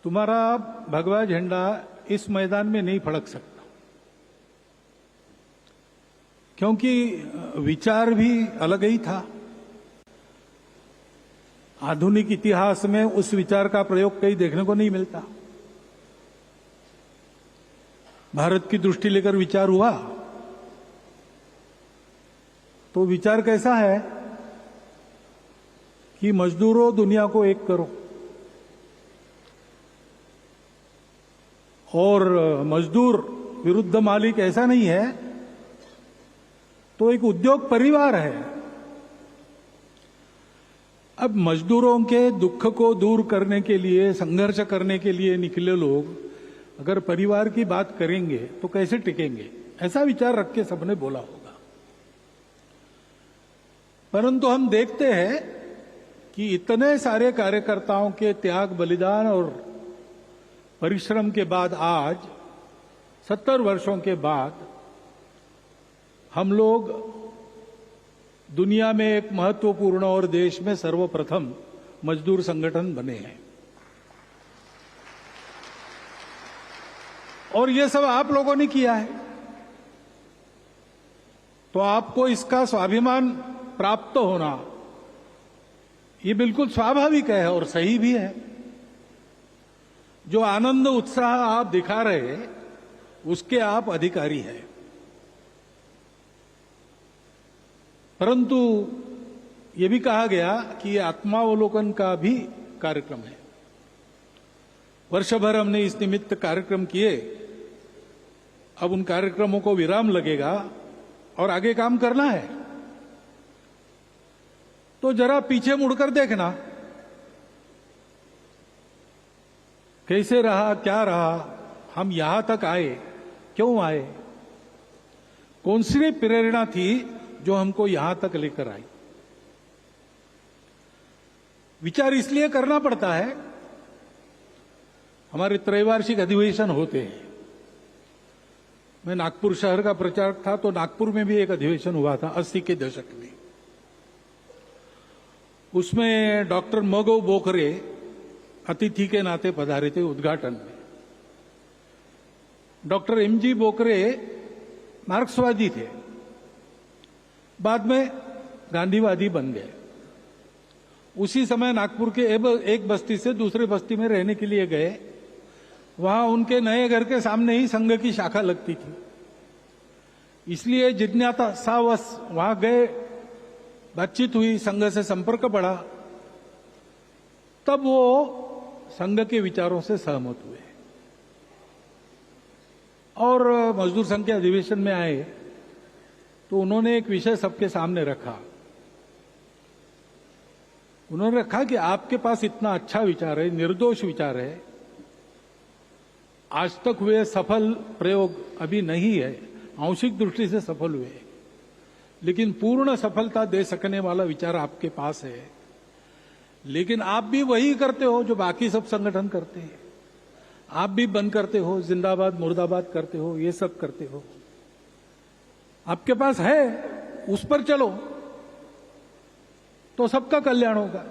तुम्हारा भगवा झंडा इस मैदान में नहीं फड़क सकता, क्योंकि विचार भी अलग ही था। आधुनिक इतिहास में उस विचार का प्रयोग कहीं देखने को नहीं मिलता। भारत की दृष्टि लेकर विचार हुआ तो विचार कैसा है कि मजदूरों, दुनिया को एक करो, और मजदूर विरुद्ध मालिक ऐसा नहीं है, तो एक उद्योग परिवार है। अब मजदूरों के दुख को दूर करने के लिए, संघर्ष करने के लिए निकले लोग अगर परिवार की बात करेंगे तो कैसे टिकेंगे, ऐसा विचार रख के सबने बोला होगा। परंतु हम देखते हैं कि इतने सारे कार्यकर्ताओं के त्याग, बलिदान और परिश्रम के बाद आज 70 वर्षों के बाद हम लोग दुनिया में एक महत्वपूर्ण और देश में सर्वप्रथम मजदूर संगठन बने हैं। और ये सब आप लोगों ने किया है, तो आपको इसका स्वाभिमान प्राप्त होना ये बिल्कुल स्वाभाविक है और सही भी है। जो आनंद उत्साह आप दिखा रहे हैं उसके आप अधिकारी हैं। परंतु ये भी कहा गया कि ये आत्मावलोकन का भी कार्यक्रम है। वर्ष भर हमने इस निमित्त कार्यक्रम किए, अब उन कार्यक्रमों को विराम लगेगा और आगे काम करना है। तो जरा पीछे मुड़कर देखना, कैसे रहा, क्या रहा, हम यहां तक आए, क्यों आए, कौन सी प्रेरणा थी जो हमको यहां तक लेकर आई। विचार इसलिए करना पड़ता है, हमारे त्रैवार्षिक अधिवेशन होते हैं। मैं नागपुर शहर का प्रचारक था, तो नागपुर में भी एक अधिवेशन हुआ था 80 के दशक में। उसमें डॉक्टर मगो बोकरे अतिथि के नाते पधारे थे उद्घाटन में। डॉक्टर एमजी बोकरे मार्क्सवादी थे, बाद में गांधीवादी बन गए। उसी समय नागपुर के एक बस्ती से दूसरे बस्ती में रहने के लिए गए। वहां उनके नए घर के सामने ही संघ की शाखा लगती थी, इसलिए जिज्ञासावश वहां गए, बातचीत हुई, संघ से संपर्क बढ़ा, तब वो संघ के विचारों से सहमत हुए और मजदूर संघ के अधिवेशन में आए। तो उन्होंने एक विषय सबके सामने रखा। उन्होंने रखा कि आपके पास इतना अच्छा विचार है, निर्दोष विचार है, आज तक हुए सफल प्रयोग अभी नहीं है, आंशिक दृष्टि से सफल हुए, लेकिन पूर्ण सफलता दे सकने वाला विचार आपके पास है। लेकिन आप भी वही करते हो जो बाकी सब संगठन करते हैं। आप भी बंद करते हो, जिंदाबाद मुर्दाबाद करते हो, ये सब करते हो। आपके पास है, उस पर चलो तो सबका कल्याण होगा।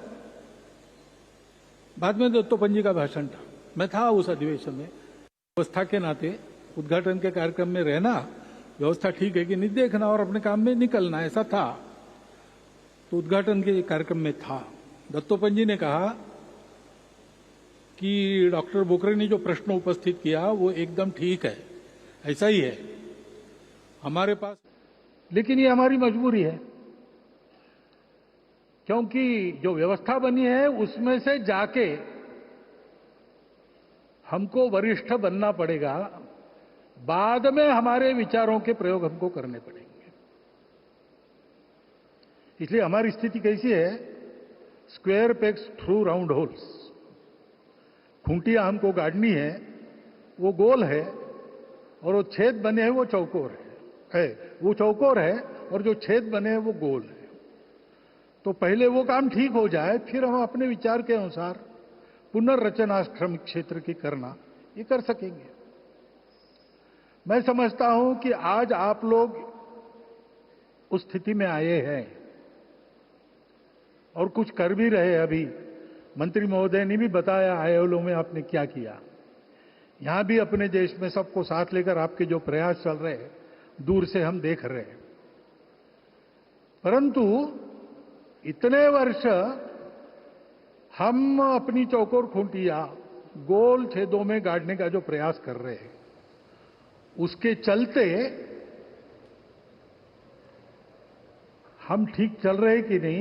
बाद में दत्तोपंत जी का भाषण था, मैं था उस अधिवेशन में। व्यवस्था के नाते उद्घाटन के कार्यक्रम में रहना, व्यवस्था ठीक है कि नहीं देखना और अपने काम में निकलना, ऐसा था। तो उद्घाटन के कार्यक्रम में था। दत्तोपंत जी ने कहा कि डॉक्टर बोकरे ने जो प्रश्न उपस्थित किया वो एकदम ठीक है, ऐसा ही है हमारे पास, लेकिन ये हमारी मजबूरी है, क्योंकि जो व्यवस्था बनी है उसमें से जाके हमको वरिष्ठ बनना पड़ेगा, बाद में हमारे विचारों के प्रयोग हमको करने पड़ेंगे। इसलिए हमारी स्थिति कैसी है, square pegs through round holes. खूंटियां हमको गाड़नी है, वो गोल है, और वो छेद बने हैं वो चौकोर है, वो चौकोर है और जो छेद बने हैं वो गोल है। तो पहले वो काम ठीक हो जाए, फिर हम अपने विचार के अनुसार पुनर्रचना श्रमिक क्षेत्र की करना ये कर सकेंगे। मैं समझता हूं कि आज आप लोग उस स्थिति में आए हैं और कुछ कर भी रहे अभी, मंत्री महोदय ने भी बताया आईएलओ में आपने क्या किया। यहां भी अपने देश में सबको साथ लेकर आपके जो प्रयास चल रहे हैं दूर से हम देख रहे हैं। परंतु इतने वर्ष हम अपनी चौकोर खूंटियां गोल छेदों में गाड़ने का जो प्रयास कर रहे हैं, उसके चलते हम ठीक चल रहे कि नहीं